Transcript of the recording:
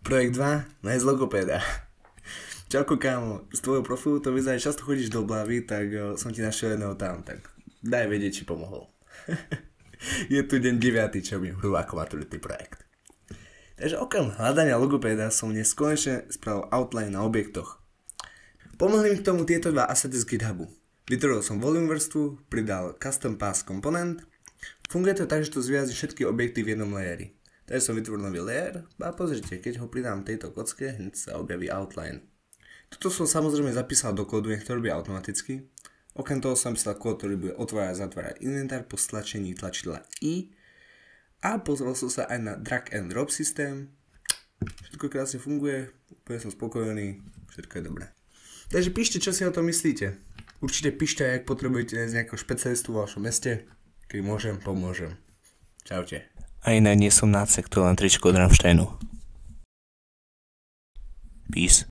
Projekt 2, nájsť logopéda. Čauko kámo, z tvojho profilu to vyzerá, že často chodíš do Blavy, tak som ti našiel jedného tam, tak daj vedieť, či pomohol. Je tu deň 9, čo mi hru ako maturitný projekt. Takže okrem hľadania logopéda som dnes konečne spravil outline na objektoch. Pomohli mi k tomu tieto dva assety z GitHubu. Vytvoril som volume vrstvu, pridal custom path component. Funguje to tak, že to zviazí všetky objekty v jednom layeri. Takže som vytvoril nový layer a pozrite, keď ho pridám tejto kocke, hneď sa objaví outline. Toto som samozrejme zapísal do kódu, nech to robí automaticky. Okrem toho som napísal kód, ktorý bude otvárať a zatvárať inventár po stlačení tlačidla I. A pozrel som sa aj na drag and drop systém. Všetko krásne funguje, úplne som spokojný, všetko je dobré. Takže píšte, čo si o tom myslíte. Určite píšte, ak potrebujete z nejakého špecialistu vo vašom meste. Keď môžem, pomôžem. Čaute. A inak nie som nácek, to len tričko od Rammsteinu. Peace.